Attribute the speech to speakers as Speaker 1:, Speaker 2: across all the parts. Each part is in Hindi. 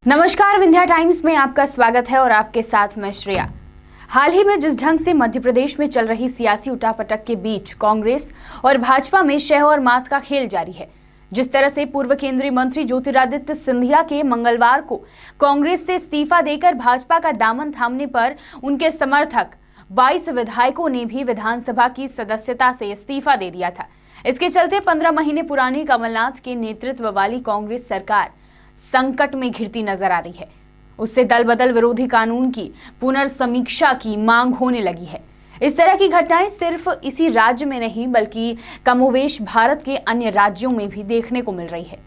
Speaker 1: नमस्कार, विंध्या टाइम्स में आपका स्वागत है और आपके साथ मैं श्रेया। हाल ही में जिस ढंग से मध्य प्रदेश में चल रही सियासी उठापटक के बीच कांग्रेस और भाजपा में शह और मात का खेल जारी है। जिस तरह से पूर्व केंद्रीय मंत्री ज्योतिरादित्य सिंधिया के मंगलवार को कांग्रेस से इस्तीफा देकर भाजपा का दामन थामने पर उनके समर्थक 22 विधायकों ने भी विधानसभा की सदस्यता से इस्तीफा दे दिया था। इसके चलते 15 महीने पुरानी कमलनाथ के नेतृत्व वाली कांग्रेस सरकार संकट में घिरती नजर आ रही है। उससे दल बदल विरोधी कानून की पुनर्समीक्षा की मांग होने लगी है। इस तरह की घटनाएं सिर्फ इसी राज्य में नहीं बल्कि कमोवेश भारत के अन्य राज्यों में भी देखने को मिल रही है।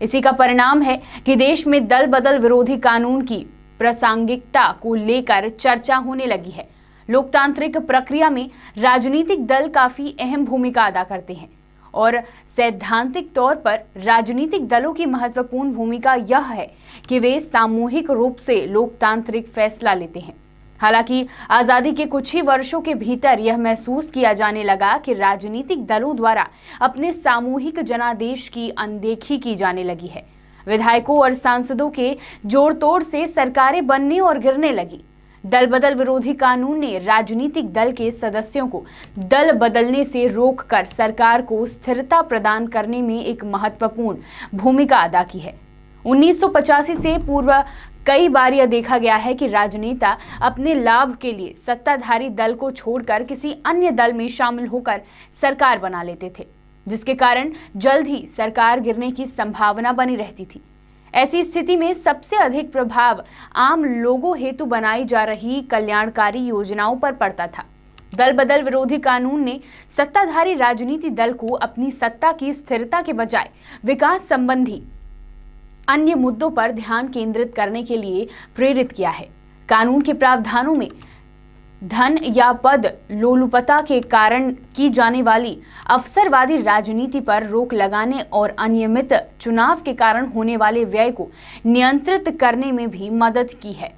Speaker 1: इसी का परिणाम है कि देश में दल बदल विरोधी कानून की प्रासंगिकता को लेकर चर्चा होने लगी है। लोकतांत्रिक प्रक्रिया में राजनीतिक दल काफी अहम भूमिका अदा करते हैं और सैद्धांतिक तौर पर राजनीतिक दलों की महत्वपूर्ण भूमिका यह है कि वे सामूहिक रूप से लोकतांत्रिक फैसला लेते हैं। हालांकि आजादी के कुछ ही वर्षों के भीतर यह महसूस किया जाने लगा कि राजनीतिक दलों द्वारा अपने सामूहिक जनादेश की अनदेखी की जाने लगी है। विधायकों और सांसदों के जोड़ तोड़ से सरकारें बनने और गिरने लगी। दल बदल विरोधी कानून ने राजनीतिक दल के सदस्यों को दल बदलने से रोककर सरकार को स्थिरता प्रदान करने में एक महत्वपूर्ण भूमिका अदा की है। 1985 से पूर्व कई बार यह देखा गया है कि राजनेता अपने लाभ के लिए सत्ताधारी दल को छोड़कर किसी अन्य दल में शामिल होकर सरकार बना लेते थे, जिसके कारण जल्द ही सरकार गिरने की संभावना बनी रहती थी। ऐसी स्थिति में सबसे अधिक प्रभाव आम लोगों हेतु बनाई जा रही कल्याणकारी योजनाओं पर पड़ता था। दल बदल विरोधी कानून ने सत्ताधारी राजनीति दल को अपनी सत्ता की स्थिरता के बजाय विकास संबंधी अन्य मुद्दों पर ध्यान केंद्रित करने के लिए प्रेरित किया है। कानून के प्रावधानों में धन या पद लोलुपता के कारण की जाने वाली अवसरवादी राजनीति पर रोक लगाने और अनियमित चुनाव के कारण होने वाले व्यय को नियंत्रित करने में भी मदद की है।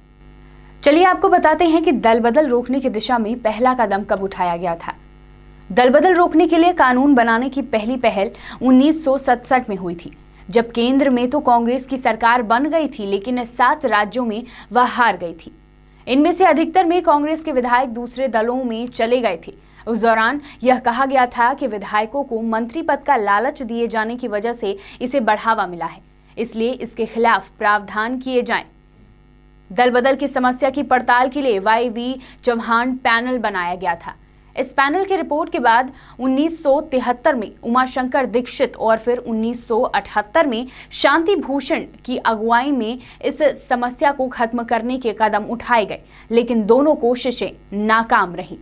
Speaker 1: चलिए आपको बताते हैं कि दल बदल रोकने की दिशा में पहला कदम कब उठाया गया था। दल बदल रोकने के लिए कानून बनाने की पहली पहल 1967 में हुई थी, जब केंद्र में तो कांग्रेस की सरकार बन गई थी, लेकिन 7 राज्यों में वह हार गई थी। इनमें से अधिकतर में कांग्रेस के विधायक दूसरे दलों में चले गए थे। उस दौरान यह कहा गया था कि विधायकों को मंत्री पद का लालच दिए जाने की वजह से इसे बढ़ावा मिला है, इसलिए इसके खिलाफ प्रावधान किए जाएं। दल बदल की समस्या की पड़ताल के लिए YV चौहान पैनल बनाया गया था। इस पैनल की रिपोर्ट के बाद 1973 में उमाशंकर दीक्षित और फिर 1978 में शांति भूषण की अगुवाई में इस समस्या को खत्म करने के कदम उठाए गए, लेकिन दोनों कोशिशें नाकाम रहीं।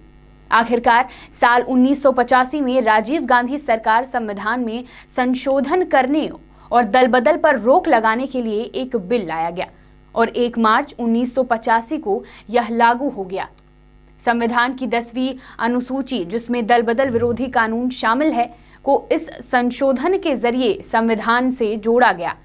Speaker 1: आखिरकार साल 1985 में राजीव गांधी सरकार संविधान में संशोधन करने और दल बदल पर रोक लगाने के लिए एक बिल लाया गया और 1 मार्च 1985 को यह लागू हो गया। संविधान की 10वीं अनुसूची, जिसमें दल बदल विरोधी कानून शामिल है, को इस संशोधन के जरिए संविधान से जोड़ा गया।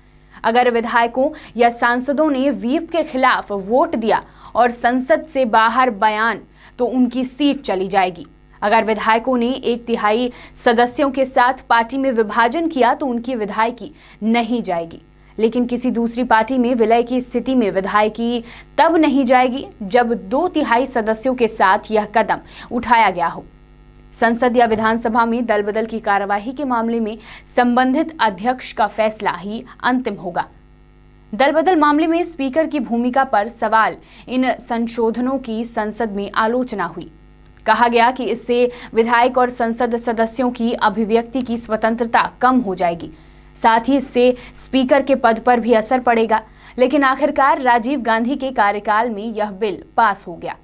Speaker 1: अगर विधायकों या सांसदों ने व्हीप के खिलाफ वोट दिया और संसद से बाहर बयान, तो उनकी सीट चली जाएगी। अगर विधायकों ने 1/3 सदस्यों के साथ पार्टी में विभाजन किया तो उनकी विधायकी नहीं जाएगी। लेकिन किसी दूसरी पार्टी में विलय की स्थिति में विधायकी तब नहीं जाएगी जब 2/3 सदस्यों के साथ यह कदम उठाया गया हो। संसद या विधानसभा में दल बदल की कार्यवाही के मामले में संबंधित अध्यक्ष का फैसला ही अंतिम होगा। दल बदल मामले में स्पीकर की भूमिका पर सवाल। इन संशोधनों की संसद में आलोचना हुई। कहा गया कि इससे विधायक और संसद सदस्यों की अभिव्यक्ति की स्वतंत्रता कम हो जाएगी, साथ ही इससे स्पीकर के पद पर भी असर पड़ेगा। लेकिन आखिरकार राजीव गांधी के कार्यकाल में यह बिल पास हो गया।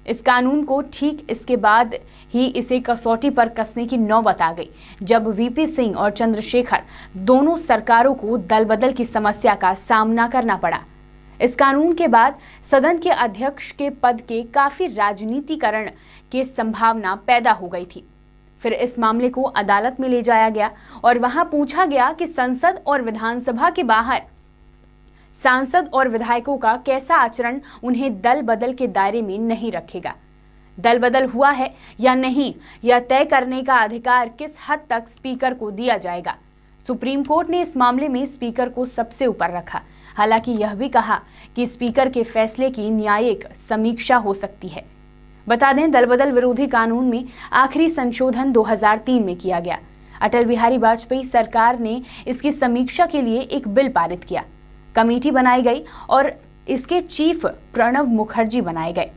Speaker 1: इस कानून को ठीक इसके बाद ही इसे कसौटी पर कसने की नौबत आ गई, जब VP सिंह और चंद्रशेखर दोनों सरकारों को दल बदल की समस्या का सामना करना पड़ा। इस कानून के बाद सदन के अध्यक्ष के पद के काफी राजनीतिकरण की संभावना पैदा हो गई थी। फिर इस मामले को अदालत में ले जाया गया और वहां पूछा गया कि संसद और विधानसभा के बाहर सांसद और विधायकों का कैसा आचरण उन्हें दल बदल के दायरे में नहीं रखेगा। दल बदल हुआ है या नहीं, यह तय करने का अधिकार किस हद तक स्पीकर को दिया जाएगा। सुप्रीम कोर्ट ने इस मामले में स्पीकर को सबसे ऊपर रखा। हालांकि यह भी कहा कि स्पीकर के फैसले की न्यायिक समीक्षा हो सकती है। बता दें, दल बदल विरोधी कानून में आखिरी संशोधन 2003 में किया गया। अटल बिहारी वाजपेयी सरकार ने इसकी समीक्षा के लिए एक बिल पारित किया। कमेटी बनाई गई और इसके चीफ प्रणब मुखर्जी बनाए गए।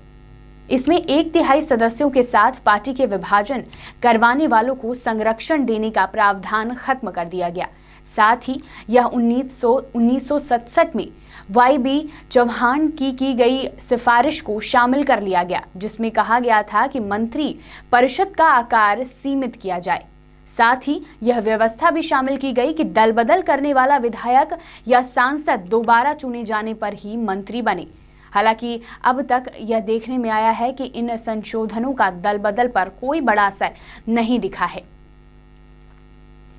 Speaker 1: इसमें 1/3 सदस्यों के साथ पार्टी के विभाजन करवाने वालों को संरक्षण देने का प्रावधान खत्म कर दिया गया। साथ ही यह 1967 में YB चौहान की गई सिफारिश को शामिल कर लिया गया, जिसमें कहा गया था कि मंत्री परिषद का आकार सीमित किया जाए। साथ ही यह व्यवस्था भी शामिल की गई कि दल बदल करने वाला विधायक या सांसद दोबारा चुने जाने पर ही मंत्री बने। हालांकि अब तक यह देखने में आया है कि इन संशोधनों का दल बदल पर कोई बड़ा असर नहीं दिखा है।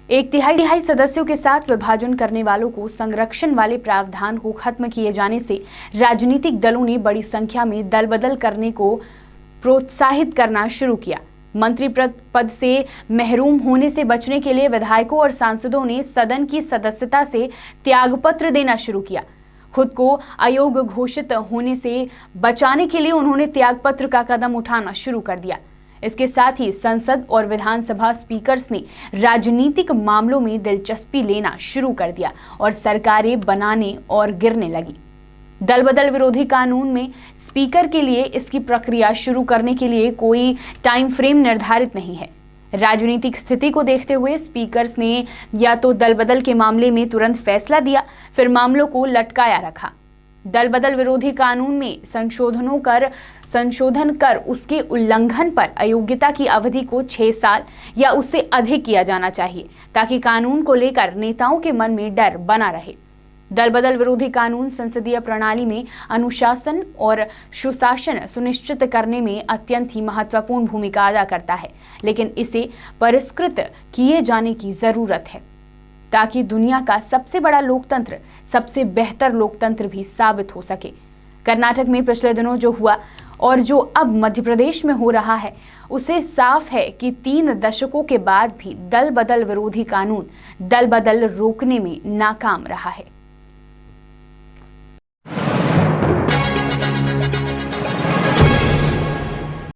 Speaker 1: 1/3 सदस्यों के साथ विभाजन करने वालों को संरक्षण वाले प्रावधान को खत्म किए जाने से राजनीतिक दलों ने बड़ी संख्या में दल बदल करने को प्रोत्साहित करना शुरू किया। मंत्री पद से महरूम होने से बचने के लिए विधायकों और सांसदों ने सदन की सदस्यता से त्यागपत्र देना शुरू किया। खुद को अयोग्य घोषित होने से बचाने के लिए उन्होंने त्यागपत्र का कदम उठाना शुरू कर दिया। इसके साथ ही संसद और विधानसभा स्पीकर्स ने राजनीतिक मामलों में दिलचस्पी लेना शुरू कर दिया और सरकारें बनाने और गिरने लगी। दल बदल विरोधी कानून में स्पीकर के लिए इसकी प्रक्रिया शुरू करने के लिए कोई टाइम फ्रेम निर्धारित नहीं है। राजनीतिक स्थिति को देखते हुए स्पीकर्स ने या तो दल बदल के मामले में तुरंत फैसला दिया, फिर मामलों को लटकाया रखा। दल बदल विरोधी कानून में संशोधन कर उसके उल्लंघन पर अयोग्यता की अवधि को 6 साल या उससे अधिक किया जाना चाहिए, ताकि कानून को लेकर नेताओं के मन में डर बना रहे। दल बदल विरोधी कानून संसदीय प्रणाली में अनुशासन और सुशासन सुनिश्चित करने में अत्यंत ही महत्वपूर्ण भूमिका अदा करता है, लेकिन इसे परिष्कृत किए जाने की जरूरत है ताकि दुनिया का सबसे बड़ा लोकतंत्र सबसे बेहतर लोकतंत्र भी साबित हो सके। कर्नाटक में पिछले दिनों जो हुआ और जो अब मध्य प्रदेश में हो रहा है, उसे साफ है कि 3 दशकों के बाद भी दल बदल विरोधी कानून दल बदल रोकने में नाकाम रहा है।